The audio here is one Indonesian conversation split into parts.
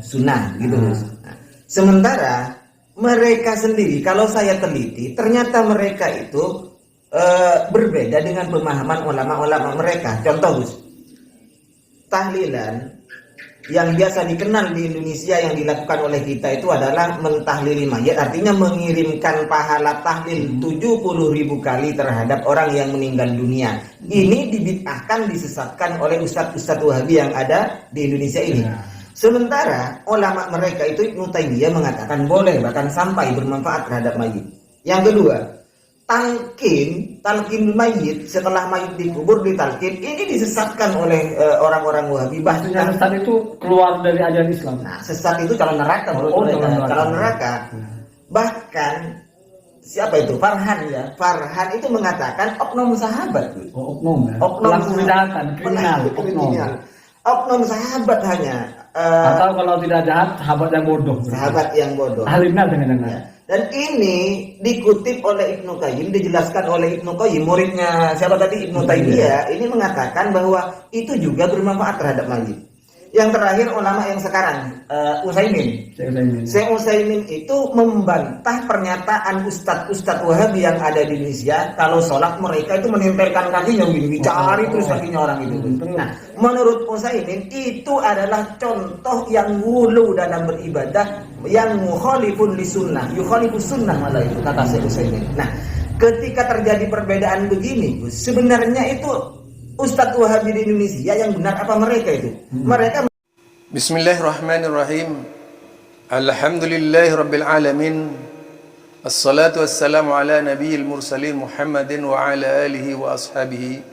sunnah gitu. Nah, sementara mereka sendiri kalau saya teliti ternyata mereka itu berbeda dengan pemahaman ulama-ulama mereka. Contoh Gus, tahlilan yang biasa dikenal di Indonesia yang dilakukan oleh kita itu adalah mentahlili mayat, artinya mengirimkan pahala tahlil 70.000 kali terhadap orang yang meninggal dunia. Ini dibid'ahkan, disesatkan oleh ustadz-ustadz Wahabi yang ada di Indonesia ini. Sementara ulama mereka itu Ibnu Taimiyah mengatakan boleh, bahkan sampai bermanfaat terhadap mayit. Yang kedua, talqin mayit setelah mayit dikubur ditalqin, ini disesatkan oleh orang-orang Wahabi. Bahkan sesat itu keluar dari ajaran Islam. Nah, sesat itu calon neraka menurut mereka, calon neraka. Bahkan siapa itu? Farhan ya. Farhan itu mengatakan oknum sahabat. Oknum ya. Oknum pelaku kejahatan, kriminal, oknum sahabat hanya. Atau kalau tidak jahat, sahabat yang bodoh. Sahabat yang bodoh. Ahlina dengan ya. Dan ini dikutip oleh Ibnu Qayyim, dijelaskan oleh Ibnu Qayyim, muridnya siapa tadi? Ibnu Taimiyah. Ini mengatakan bahwa itu juga bermanfaat terhadap mayit. Yang terakhir ulama yang sekarang, Utsaimin. Syekh Utsaimin itu membantah pernyataan ustadz Wahabi yang ada di Indonesia kalau sholat mereka itu menempelkan kakinya begini, dicari terus kakinya orang itu. Nah, menurut Utsaimin itu adalah contoh yang wulu dalam beribadah yang mukhalifun li sunnah, yukhalifus sunnah malah itu kata Syekh Utsaimin. Nah, ketika terjadi perbedaan begini, sebenarnya itu Ustadz Wahabi di Indonesia yang benar apa mereka itu? Mereka. Bismillahirrahmanirrahim. Alhamdulillahirabbil alamin. Assalatu wassalamu ala nabiyil mursalin Muhammadin wa ala alihi wa ashabihi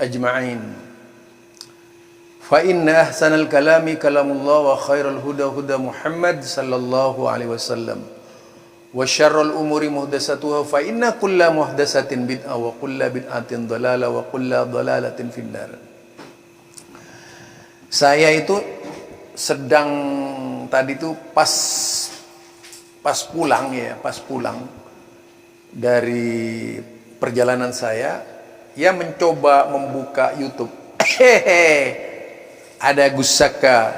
ajma'in. Fa inna ahsanal kalami kalamullah wa khairal huda huda Muhammad sallallahu alaihi wasallam. Wa syarrul umuri muhdatsatuha fa inna kulla muhdatsatin bid'ah wa kulla bid'atin dhalalah wa kulla dhalalatin finnar. Saya itu sedang tadi itu pas pulang dari perjalanan saya, ya mencoba membuka YouTube. Ada Gus Saka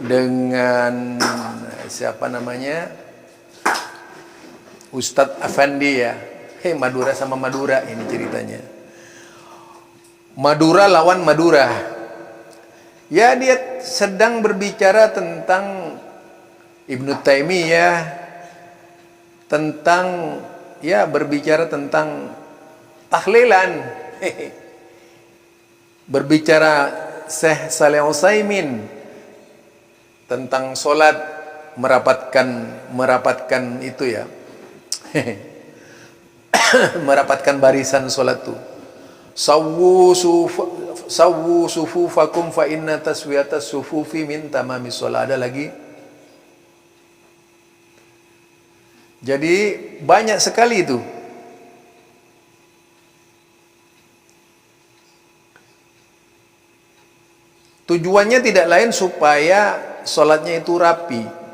dengan siapa namanya? Ustadz Afandi ya. Madura sama Madura ini ceritanya. Madura lawan Madura. Ya, dia sedang berbicara tentang Ibnu Taimiyah, tentang berbicara tentang tahlilan. Berbicara Syekh Shalih Utsaimin tentang sholat merapatkan itu ya. Merapatkan barisan sholat tuh. Sawwu sufufakum fa inna taswiyatas sufufi min tamamis sholat. Ada lagi. Jadi banyak sekali itu. Tujuannya tidak lain supaya sholatnya itu rapi.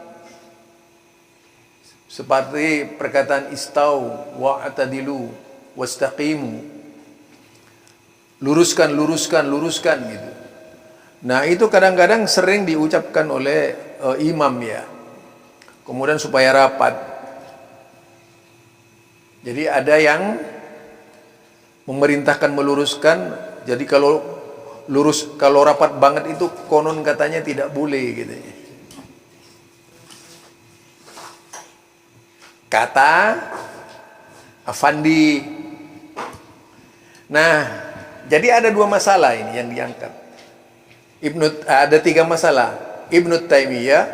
Seperti perkataan istau wa'tadilu wastaqimu. Luruskan gitu. Nah, itu kadang-kadang sering diucapkan oleh imam ya. Kemudian supaya rapat. Jadi ada yang memerintahkan meluruskan. Jadi kalau rapat banget itu konon katanya tidak boleh gitu. Kata Afandi. Nah, jadi ada dua masalah ini yang diangkat. Ada tiga masalah. Ibnu Taimiyah,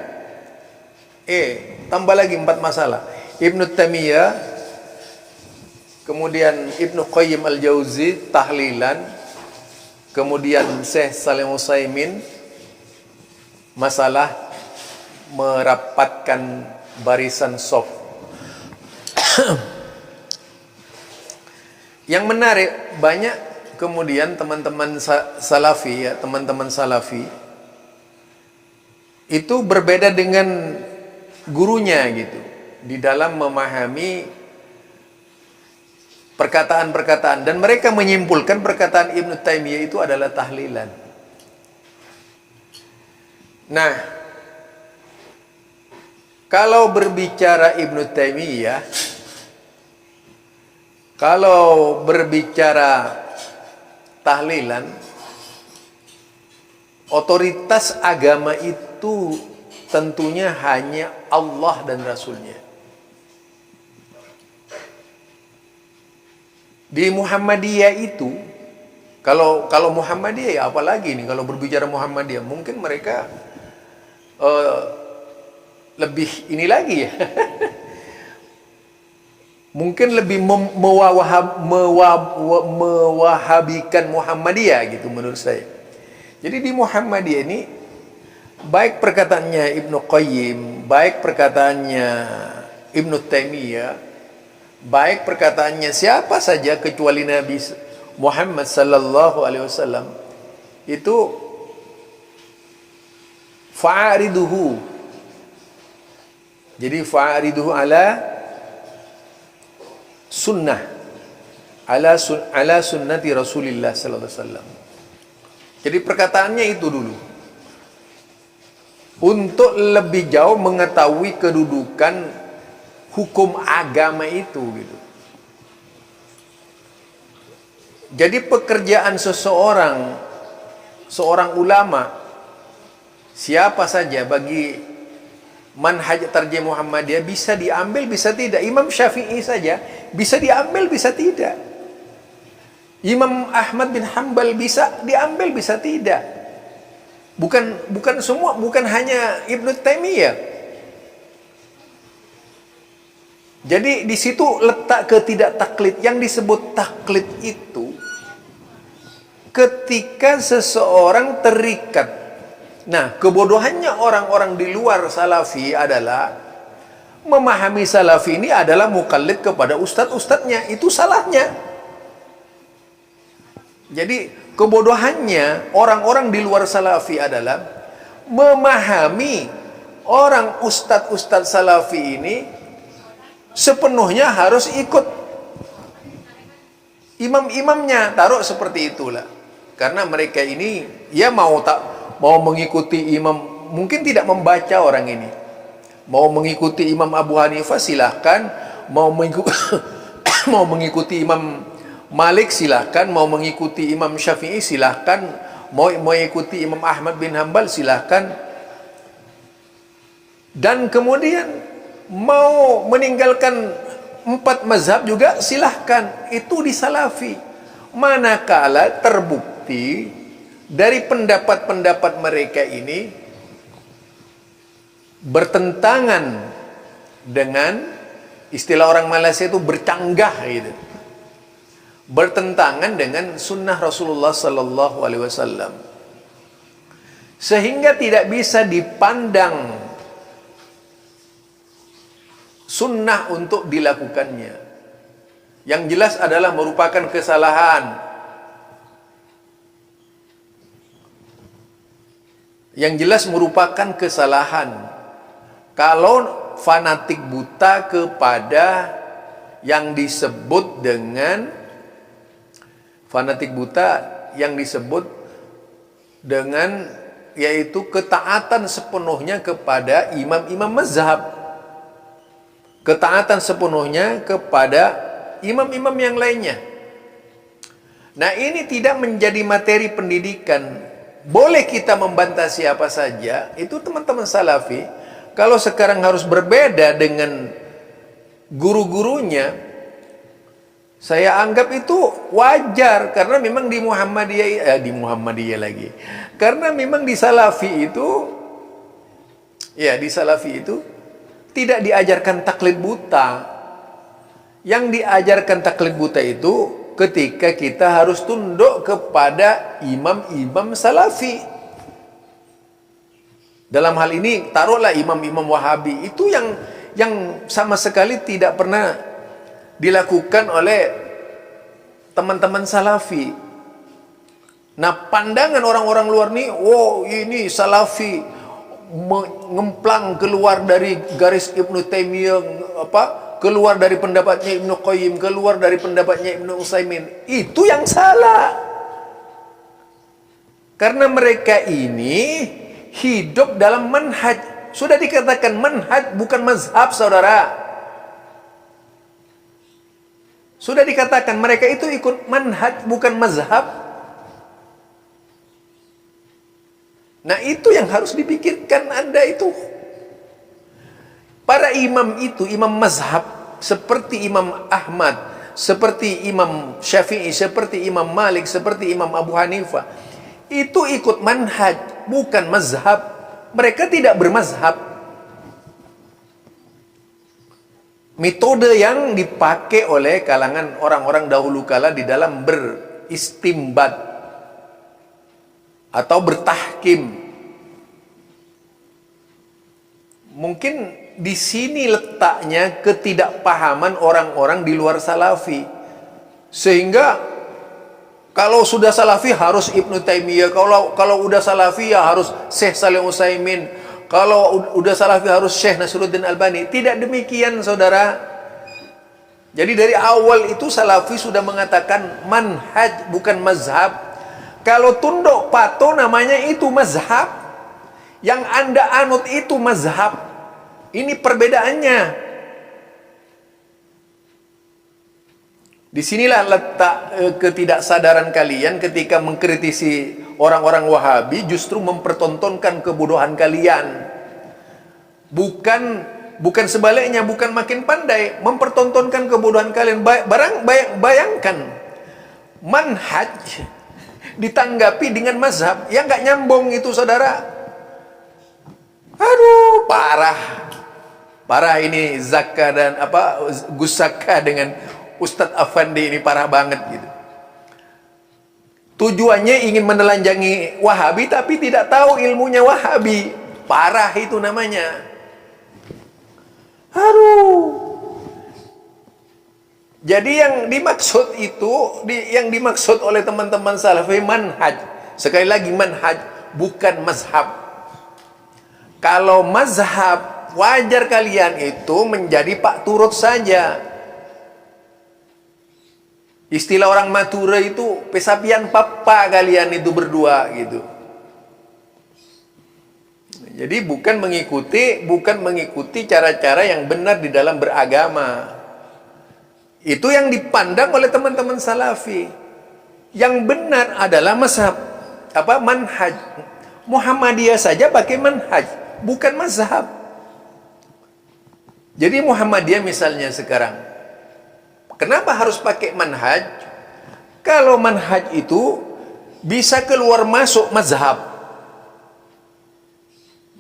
tambah lagi 4 masalah. Ibnu Taimiyah, kemudian Ibnu Qayyim al-Jauzi tahlilan, kemudian Syekh Shalih Utsaimin masalah merapatkan barisan shaf. Yang menarik, banyak kemudian teman-teman salafi itu berbeda dengan gurunya gitu di dalam memahami perkataan-perkataan, dan mereka menyimpulkan perkataan Ibnu Taimiyah itu adalah tahlilan. Nah, kalau berbicara Ibnu Taimiyah, kalau berbicara tahlilan, otoritas agama itu tentunya hanya Allah dan Rasulnya. Di Muhammadiyah itu, kalau Muhammadiyah ya apalagi nih, kalau berbicara Muhammadiyah mungkin mereka lebih ini lagi ya. Mungkin lebih mewahabikan Muhammadiyah gitu menurut saya. Jadi di Muhammadiyah ini baik perkataannya Ibnu Qayyim, baik perkataannya Ibnu Taimiyah, baik perkataannya siapa saja kecuali Nabi Muhammad sallallahu alaihi wasallam itu fa'ariduhu. Jadi fa'ariduhu ala sunnah, ala sunnati Rasulillah sallallahu alaihi wasallam. Jadi perkataannya itu dulu. Untuk lebih jauh mengetahui kedudukan hukum agama itu gitu. Jadi pekerjaan seorang ulama siapa saja bagi manhaj tarjih Muhammadiyah bisa diambil bisa tidak. Imam Syafi'i saja bisa diambil bisa tidak. Imam Ahmad bin Hanbal bisa diambil bisa tidak. Bukan semua, bukan hanya Ibnu Taimiyah. Jadi di situ letak ketidak taklid. Yang disebut taklid itu ketika seseorang terikat. Nah, kebodohannya orang-orang di luar salafi adalah memahami salafi ini adalah mukallid kepada ustadz-ustadznya. Itu salahnya. Jadi kebodohannya orang-orang di luar salafi adalah memahami orang ustadz-ustadz salafi ini sepenuhnya harus ikut imam-imamnya, taruh seperti itulah. Karena mereka ini ya mau mengikuti imam, mungkin tidak membaca orang ini. Mau mengikuti Imam Abu Hanifah silahkan, mau mengikuti Imam Malik silahkan, mau mengikuti Imam Syafi'i silahkan, mau mengikuti Imam Ahmad bin Hanbal silahkan. Dan kemudian mau meninggalkan 4 mazhab juga silahkan. Itu di salafi. Manakala terbukti dari pendapat-pendapat mereka ini bertentangan dengan istilah orang Malaysia itu bercanggah gitu. Bertentangan dengan sunnah Rasulullah sallallahu alaihi wasallam. Sehingga tidak bisa dipandang sunnah untuk dilakukannya. Yang jelas adalah merupakan kesalahan. Yang jelas merupakan kesalahan. Kalau fanatik buta kepada yang disebut dengan fanatik buta yang disebut dengan yaitu ketaatan sepenuhnya kepada imam-imam mazhab, ketaatan sepenuhnya kepada imam-imam yang lainnya. Nah, ini tidak menjadi materi pendidikan. Boleh kita membantah siapa saja, itu teman-teman salafi. Kalau sekarang harus berbeda dengan guru-gurunya, saya anggap itu wajar karena memang di Muhammadiyah lagi. Karena memang di Salafi itu tidak diajarkan taklid buta. Yang diajarkan taklid buta itu ketika kita harus tunduk kepada imam-imam Salafi. Dalam hal ini taruhlah imam-imam Wahabi itu yang sama sekali tidak pernah dilakukan oleh teman-teman Salafi. Nah, pandangan orang-orang luar nih, oh ini Salafi mengemplang keluar dari garis Ibnu Taimiyah, keluar dari pendapatnya Ibnu Qayyim, keluar dari pendapatnya Ibnu Utsaimin. Itu yang salah. Karena mereka ini hidup dalam manhaj. Sudah dikatakan manhaj bukan mazhab, saudara. Sudah dikatakan mereka itu ikut manhaj bukan mazhab. Nah, itu yang harus dipikirkan Anda itu. Para imam itu, imam mazhab, seperti Imam Ahmad, seperti Imam Syafi'i, seperti Imam Malik, seperti Imam Abu Hanifah, itu ikut manhaj, bukan mazhab. Mereka tidak bermazhab. Metode yang dipakai oleh kalangan orang-orang dahulu kala di dalam beristimbat atau bertahkim. Mungkin di sini letaknya ketidakpahaman orang-orang di luar salafi. Sehingga kalau sudah salafi harus Ibnu Taimiyah, kalau udah salafi ya harus Syekh Shalih Utsaimin, kalau udah salafi harus Syekh Nasruddin Albani. Tidak demikian, saudara. Jadi dari awal itu salafi sudah mengatakan manhaj bukan mazhab. Kalau tunduk patuh namanya itu mazhab. Yang Anda anut itu mazhab. Ini perbedaannya. Disinilah letak ketidaksadaran kalian ketika mengkritisi orang-orang Wahabi, justru mempertontonkan kebodohan kalian. Bukan sebaliknya, bukan makin pandai, mempertontonkan kebodohan kalian. Bayangkan manhaj ditanggapi dengan mazhab yang nggak nyambung itu, saudara. Aduh, parah ini Zakka dan Gus Zakka dengan Ustadz Afandi ini parah banget gitu. Tujuannya ingin menelanjangi Wahabi tapi tidak tahu ilmunya Wahabi. Parah itu namanya. Aduh. Jadi yang dimaksud itu, yang dimaksud oleh teman-teman Salafi manhaj. Sekali lagi manhaj, bukan mazhab. Kalau mazhab, wajar kalian itu menjadi pak turut saja. Istilah orang Madura itu pesapian papa kalian itu berdua gitu. Jadi bukan mengikuti cara-cara yang benar di dalam beragama. Itu yang dipandang oleh teman-teman Salafi. Yang benar adalah mazhab, manhaj. Muhammadiyah saja pakai manhaj, bukan mazhab. Jadi Muhammadiyah misalnya sekarang, kenapa harus pakai manhaj? Kalau manhaj itu bisa keluar masuk mazhab.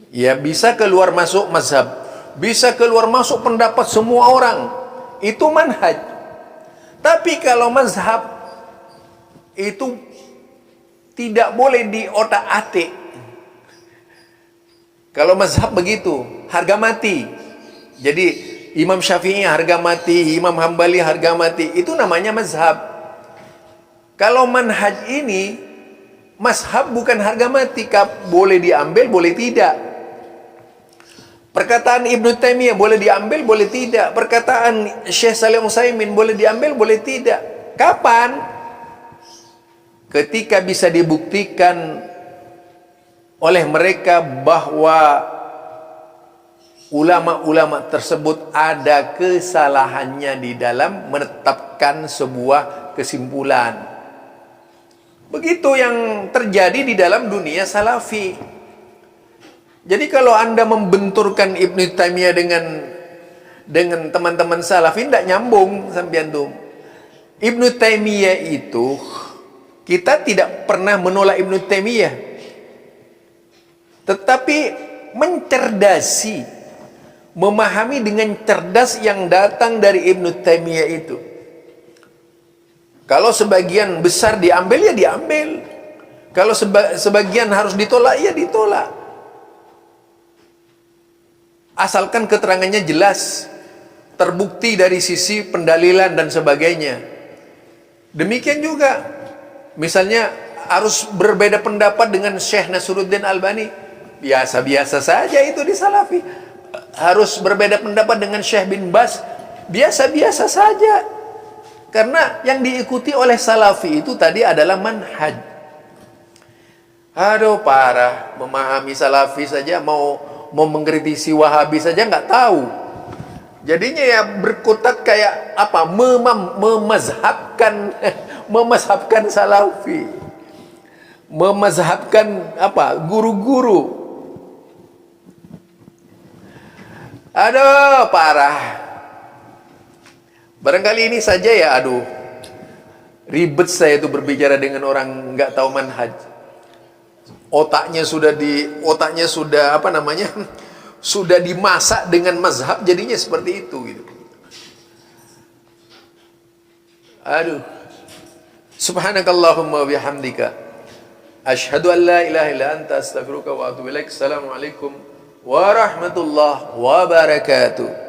Ya, bisa keluar masuk mazhab. Bisa keluar masuk pendapat semua orang. Itu manhaj. Tapi kalau mazhab itu tidak boleh diotak-atik. Kalau mazhab begitu, harga mati. Jadi Imam Syafi'i harga mati, Imam Hambali harga mati, itu namanya mazhab. Kalau manhaj ini, mazhab bukan harga mati, boleh diambil, boleh tidak. Perkataan Ibnu Taimiyah boleh diambil, boleh tidak. Perkataan Syekh Shalih Utsaimin boleh diambil, boleh tidak. Kapan? Ketika bisa dibuktikan oleh mereka bahwa ulama-ulama tersebut ada kesalahannya di dalam menetapkan sebuah kesimpulan. Begitu yang terjadi di dalam dunia Salafi. Jadi kalau Anda membenturkan Ibnu Taimiyah dengan teman-teman Salafi, tidak nyambung sampean tuh. Ibnu Taimiyah itu, kita tidak pernah menolak Ibnu Taimiyah, tetapi mencerdasi, memahami dengan cerdas yang datang dari Ibnu Taimiyah itu. Kalau sebagian besar diambil, ya diambil. Kalau sebagian harus ditolak, ya ditolak. Asalkan keterangannya jelas, terbukti dari sisi pendalilan dan sebagainya. Demikian juga, misalnya harus berbeda pendapat dengan Syekh Nasruddin Albani, biasa-biasa saja itu di Salafi. Harus berbeda pendapat dengan Syekh bin Baz, biasa-biasa saja. Karena yang diikuti oleh Salafi itu tadi adalah manhaj. Aduh parah, memahami salafi saja mau mengkritisi wahabi saja nggak tahu. Jadinya ya berkutat kayak apa, memazhabkan salafi, memazhabkan apa, guru-guru. Aduh parah. Barangkali ini saja ya, aduh ribet saya itu berbicara dengan orang nggak tahu manhaj. Otaknya sudah apa namanya, sudah dimasak dengan mazhab, jadinya seperti itu gitu. Aduh. Subhanakallahumma wa bihamdika asyhadu an la ilaha illa anta astaghfiruka wa atubu ilaik. Assalamualaikum warahmatullahi wabarakatuh.